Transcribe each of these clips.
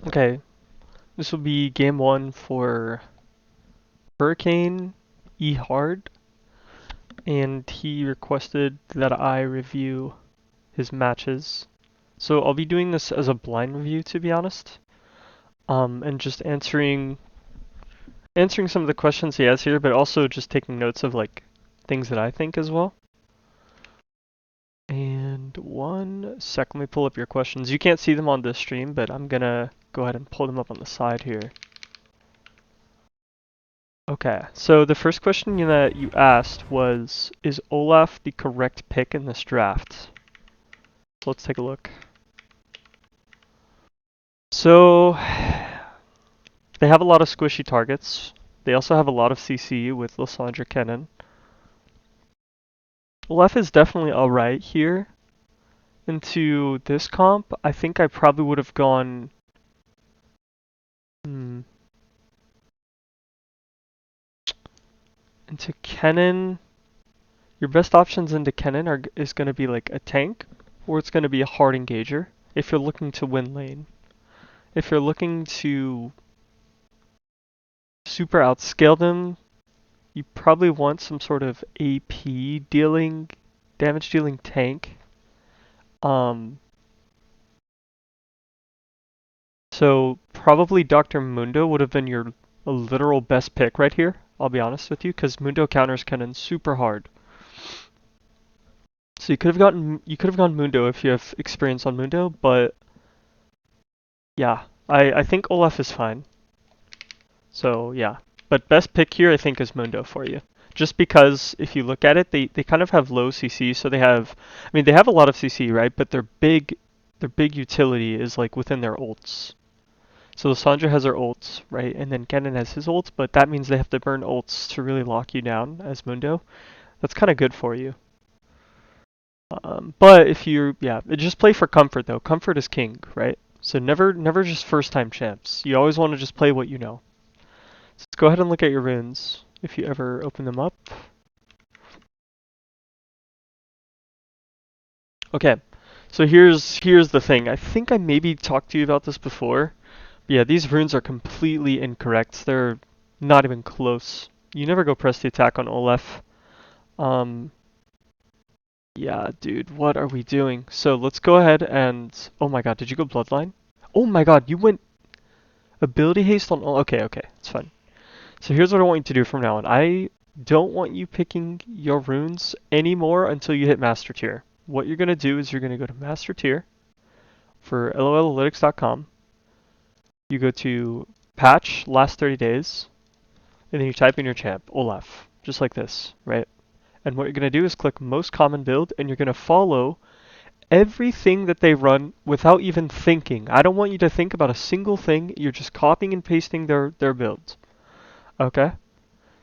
Okay, this will be game one for Hurricane E Hard, and he requested that I review his matches. So I'll be doing this as a blind review, to be honest, and just answering some of the questions he has here, but also just taking notes of like things that I think as well. And one sec, let me pull up your questions. You can't see them on this stream, but I'm gonna go ahead and pull them up on the side here. Okay, so the first question that you asked was, is Olaf the correct pick in this draft? So let's take a look. So they have a lot of squishy targets. They also have a lot of CC with Lysandra Kennen. Olaf is definitely alright here. Into this comp, I think I probably would have gone... Into Kennen, your best options into Kennen is going to be like a tank, or it's going to be a hard engager if you're looking to win lane. If you're looking to super outscale them, you probably want some sort of AP dealing, damage dealing tank. So probably Dr. Mundo would have been your literal best pick right here, I'll be honest with you, because Mundo counters Kennen super hard. So you could have gone Mundo if you have experience on Mundo, but yeah, I think Olaf is fine. So yeah, but best pick here I think is Mundo for you. Just because if you look at it, they kind of have low CC, so they have, I mean they have a lot of CC, right? But their big utility is like within their ults. So Lysandra has her ults, right? And then Kennen has his ults, but that means they have to burn ults to really lock you down as Mundo. That's kind of good for you. But if you're, yeah, just play for comfort though. Comfort is king, right? So never just first time champs. You always want to just play what you know. So let's go ahead and look at your runes if you ever open them up. Okay, so here's the thing. I think I maybe talked to you about this before. But yeah, these runes are completely incorrect. They're not even close. You never go press the attack on Olaf. Um, yeah, dude, what are we doing? So let's go ahead and... Oh my god, did you go Bloodline? Oh my god, you went Ability Haste on... Okay, it's fine. So here's what I want you to do from now on. I don't want you picking your runes anymore until you hit Master Tier. What you're going to do is you're going to go to Master Tier for LOLalytics.com. You go to Patch Last 30 Days, and then you type in your champ, Olaf, just like this, right? And what you're going to do is click Most Common Build, and you're going to follow everything that they run without even thinking. I don't want you to think about a single thing. You're just copying and pasting their builds. Okay?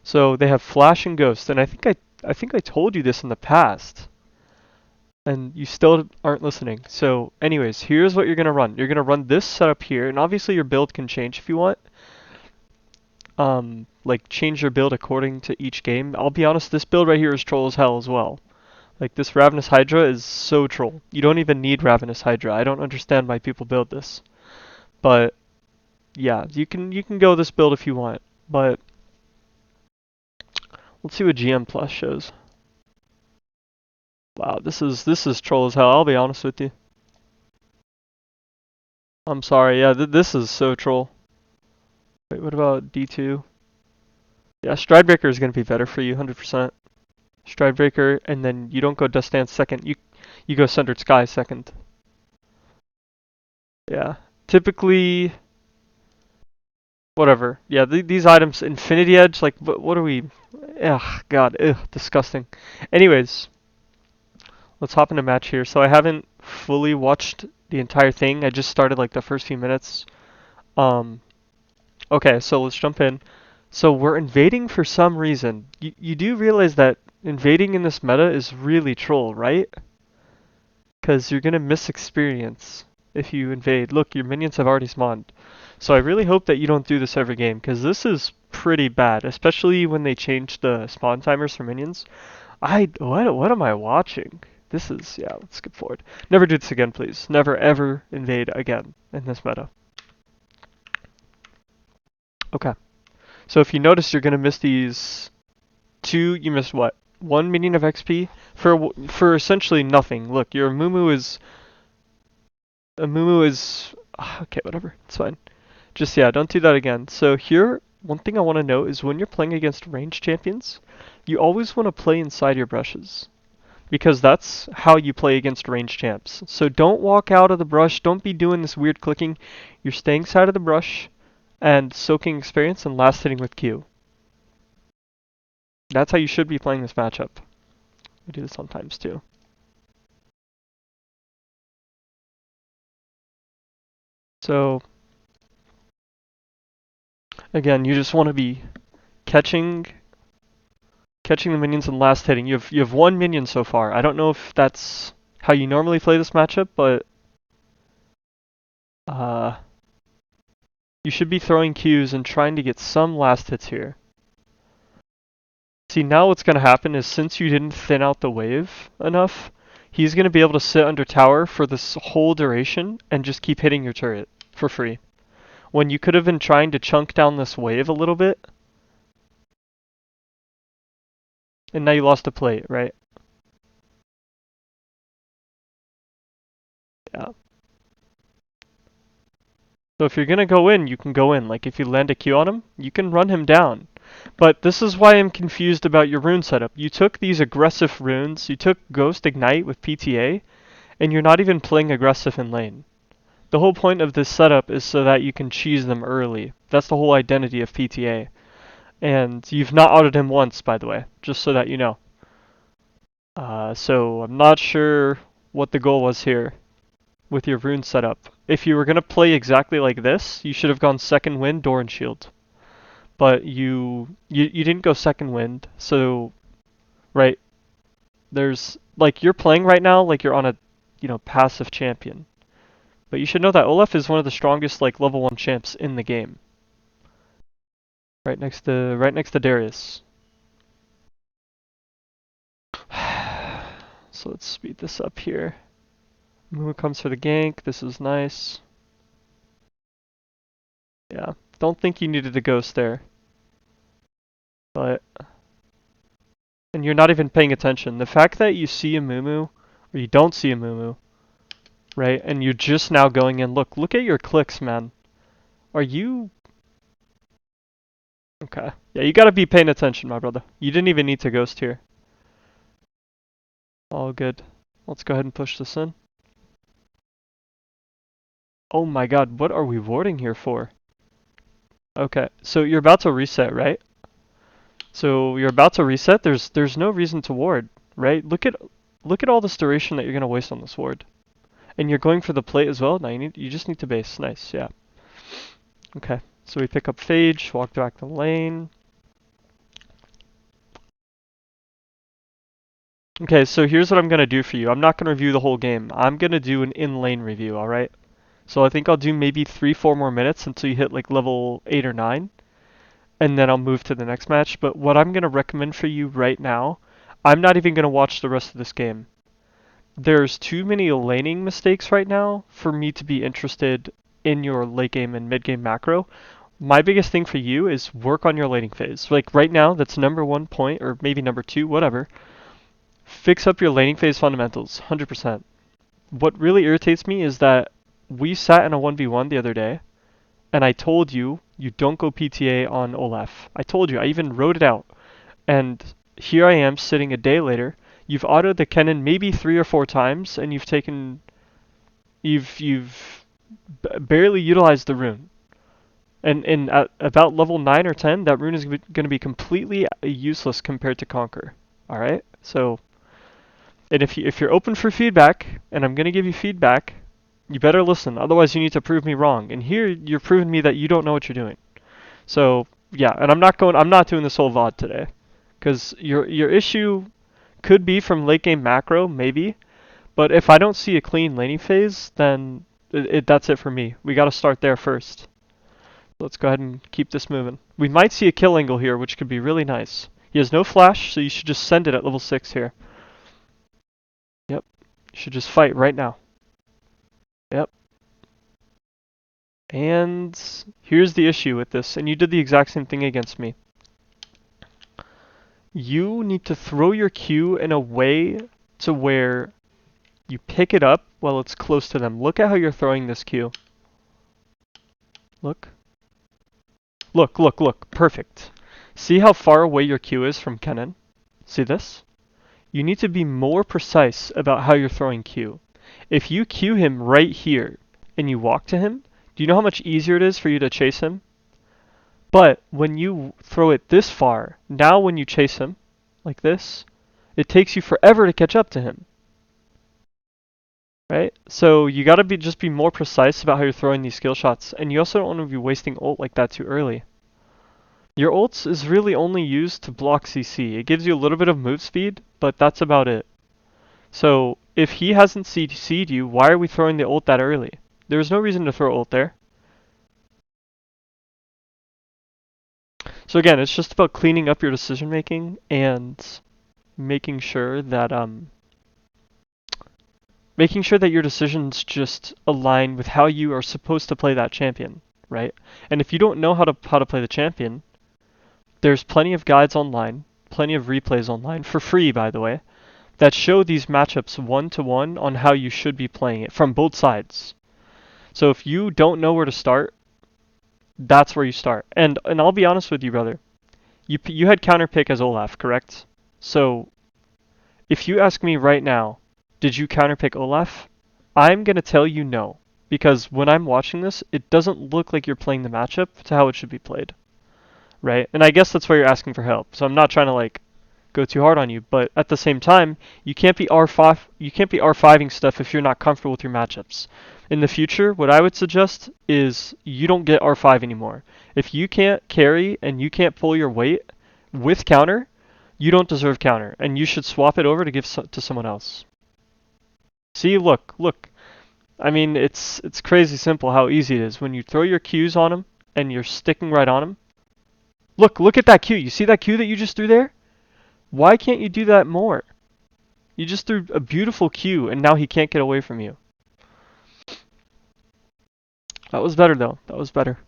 So they have Flash and Ghost, and I think I told you this in the past, and you still aren't listening. So anyways, here's what you're gonna run. You're gonna run this setup here, and obviously your build can change if you want. Like change your build according to each game. I'll be honest, this build right here is troll as hell as well. Like this Ravenous Hydra is so troll. You don't even need Ravenous Hydra. I don't understand why people build this. But yeah, you can go this build if you want. But let's see what GM Plus shows. Wow, this is troll as hell, I'll be honest with you. I'm sorry, yeah, this is so troll. Wait, what about D2? Yeah, Stridebreaker is going to be better for you, 100%. Stridebreaker, and then you don't go Dust Dance second, you go Sundered Sky second. Yeah, typically, whatever. Yeah, these items, Infinity Edge, like, what are we... Ugh, God, ugh, disgusting. Anyways, let's hop into match here. So I haven't fully watched the entire thing, I just started like the first few minutes. Okay, so let's jump in. So we're invading for some reason. You do realize that invading in this meta is really troll, right? Because you're gonna miss experience if you invade. Look, your minions have already spawned. So I really hope that you don't do this every game, because this is pretty bad, especially when they changed the spawn timers for minions. What am I watching? This is, yeah, let's skip forward. Never do this again, please. Never ever invade again in this meta. Okay. So if you notice, you're gonna miss these two. You missed what? 1 minion of XP for essentially nothing. Look, your Mumu is okay. Whatever. It's fine. Just yeah, don't do that again. So here, one thing I want to note is when you're playing against ranged champions, you always want to play inside your brushes because that's how you play against ranged champs. So don't walk out of the brush. Don't be doing this weird clicking. You're staying side of the brush and soaking experience and last hitting with Q. That's how you should be playing this matchup. We do this sometimes too. So again, you just want to be catching catching the minions and last hitting. You have 1 minion so far. I don't know if that's how you normally play this matchup, but uh, you should be throwing Qs and trying to get some last hits here. See, now what's going to happen is since you didn't thin out the wave enough, he's going to be able to sit under tower for this whole duration and just keep hitting your turret for free. When you could have been trying to chunk down this wave a little bit, and now you lost a plate, right? Yeah. So if you're gonna go in, you can go in. Like if you land a Q on him, you can run him down. But this is why I'm confused about your rune setup. You took these aggressive runes, you took Ghost Ignite with PTA, and you're not even playing aggressive in lane. The whole point of this setup is so that you can cheese them early. That's the whole identity of PTA. And you've not outed him once, by the way, just so that you know. So I'm not sure what the goal was here with your rune setup. If you were going to play exactly like this, you should have gone second wind, door and shield. But you didn't go second wind, so right, there's like you're playing right now like you're on a passive champion. But you should know that Olaf is one of the strongest like level 1 champs in the game. Right next to Darius. So let's speed this up here. Moo comes for the gank. This is nice. Yeah. Don't think you needed a ghost there. But and you're not even paying attention. The fact that you see a Mumu or you don't see a Mumu, right? And you're just now going in. Look at your clicks, man. Are you okay? Yeah, you gotta be paying attention, my brother. You didn't even need to ghost here. All good. Let's go ahead and push this in. Oh my god, what are we warding here for? Okay, so you're about to reset, right? So you're about to reset. There's no reason to ward, right? Look at all this duration that you're gonna waste on this ward, and you're going for the plate as well. Now you just need to base. Nice, yeah. Okay, so we pick up Phage, walk back the lane. Okay, so here's what I'm gonna do for you. I'm not gonna review the whole game. I'm gonna do an in-lane review. All right. So I think I'll do maybe 3-4 more minutes until you hit like level 8 or 9. And then I'll move to the next match. But what I'm going to recommend for you right now, I'm not even going to watch the rest of this game. There's too many laning mistakes right now for me to be interested in your late game and mid game macro. My biggest thing for you is work on your laning phase. Like right now, that's number 1 point, or maybe number 2, whatever. Fix up your laning phase fundamentals, 100%. What really irritates me is that we sat in a 1v1 the other day, and I told you, you don't go PTA on Olaf. I told you, I even wrote it out. And here I am sitting a day later. You've autoed the Kennen maybe 3 or 4 times, and you've barely utilized the rune. And at about level 9 or 10, that rune is going to be completely useless compared to Conquer. All right? So, and if you're open for feedback, and I'm going to give you feedback, you better listen. Otherwise, you need to prove me wrong. And here, you're proving me that you don't know what you're doing. So yeah, and I'm not doing this whole VOD today, because your issue could be from late game macro, maybe, but if I don't see a clean laning phase, then that's it for me. We got to start there first. Let's go ahead and keep this moving. We might see a kill angle here, which could be really nice. He has no flash, so you should just send it at level 6 here. Yep, you should just fight right now. Yep. And here's the issue with this, and you did the exact same thing against me. You need to throw your Q in a way to where you pick it up while it's close to them. Look at how you're throwing this Q. Look. Look, look, look. Perfect. See how far away your Q is from Kennen? See this? You need to be more precise about how you're throwing Q. If you Q him right here and you walk to him, do you know how much easier it is for you to chase him? But when you throw it this far, now when you chase him, like this, it takes you forever to catch up to him. Right? So you gotta just be more precise about how you're throwing these skill shots, and you also don't want to be wasting ult like that too early. Your ult is really only used to block CC. It gives you a little bit of move speed, but that's about it. So if he hasn't CC'd you, why are we throwing the ult that early? There's no reason to throw ult there. So again, it's just about cleaning up your decision making and making sure that your decisions just align with how you are supposed to play that champion, right? And if you don't know how to play the champion, there's plenty of guides online, plenty of replays online, for free by the way, that show these matchups one-to-one on how you should be playing it from both sides. So if you don't know where to start, that's where you start. And I'll be honest with you, brother. You had counterpick as Olaf, correct? So if you ask me right now, did you counterpick Olaf? I'm going to tell you no. Because when I'm watching this, it doesn't look like you're playing the matchup to how it should be played. Right? And I guess that's why you're asking for help. So I'm not trying to like go too hard on you, but at the same time, you can't be R5ing stuff if you're not comfortable with your matchups. In the future, what I would suggest is you don't get R5 anymore. If you can't carry and you can't pull your weight with counter, you don't deserve counter, and you should swap it over to give to someone else. See, look. I mean, it's crazy simple how easy it is. When you throw your Qs on him and you're sticking right on him. Look at that Q. You see that Q that you just threw there? Why can't you do that more? You just threw a beautiful Q and now he can't get away from you. That was better though. That was better.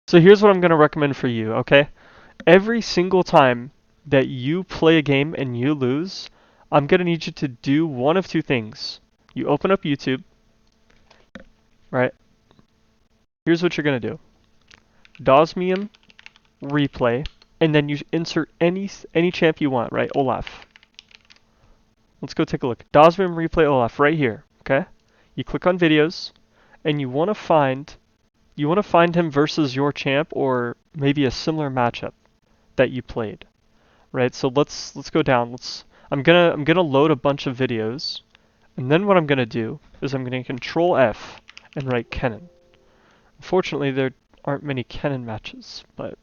So here's what I'm going to recommend for you, okay? Every single time that you play a game and you lose, I'm going to need you to do one of two things. You open up YouTube, right? Here's what you're going to do. Dosmium replay, and then you insert any champ you want, right? Olaf. Let's go take a look. Dosmium replay Olaf right here, okay? You click on videos, and you want to find him versus your champ or maybe a similar matchup that you played, right? So let's go down. I'm gonna load a bunch of videos, and then what I'm gonna do is I'm gonna Control F and write Kennen. Unfortunately, there aren't many Kennen matches, but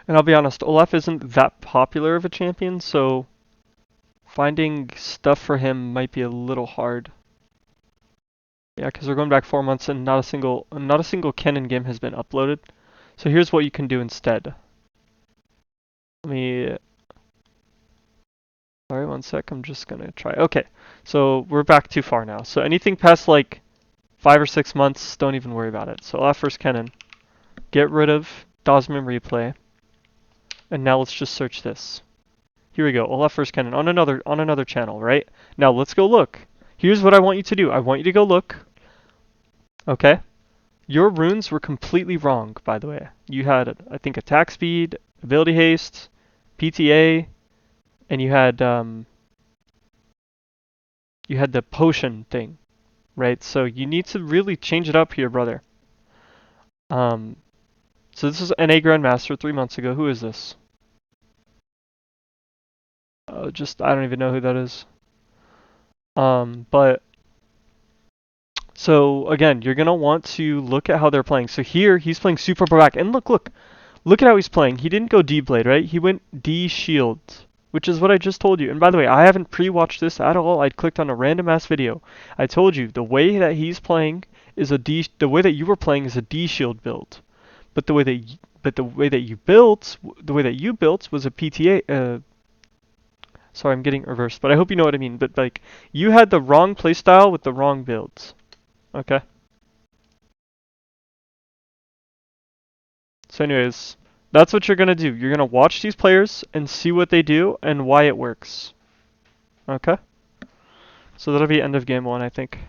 and I'll be honest, Olaf isn't that popular of a champion, so finding stuff for him might be a little hard. Yeah, because we're going back 4 months and not a single Kennen game has been uploaded. So here's what you can do instead. Sorry, 1 sec. I'm just gonna try. Okay, so we're back too far now. So anything past like 5 or 6 months, don't even worry about it. So Olaf first Kennen. Get rid of Dosmium replay. And now let's just search this. Here we go. Olaf first Kennen on another channel, right? Now let's go look. Here's what I want you to do. I want you to go look. Okay? Your runes were completely wrong, by the way. You had, I think, attack speed, ability haste, PTA, and you had the potion thing, right? So you need to really change it up here, brother. So this is NA Grandmaster 3 months ago. Who is this? I don't even know who that is. But so again, you're gonna want to look at how they're playing. So here he's playing super back, and look at how he's playing. He didn't go D blade, right? He went D shield, which is what I just told you. And by the way, I haven't pre-watched this at all. I clicked on a random ass video. I told you the way that he's playing is the way that you were playing is a D shield build, but the way that you built was a PTA. Sorry, I'm getting reversed, but I hope you know what I mean. But like, you had the wrong playstyle with the wrong builds. Okay. So anyways, that's what you're gonna do. You're gonna watch these players and see what they do and why it works. Okay? So that'll be end of game one, I think.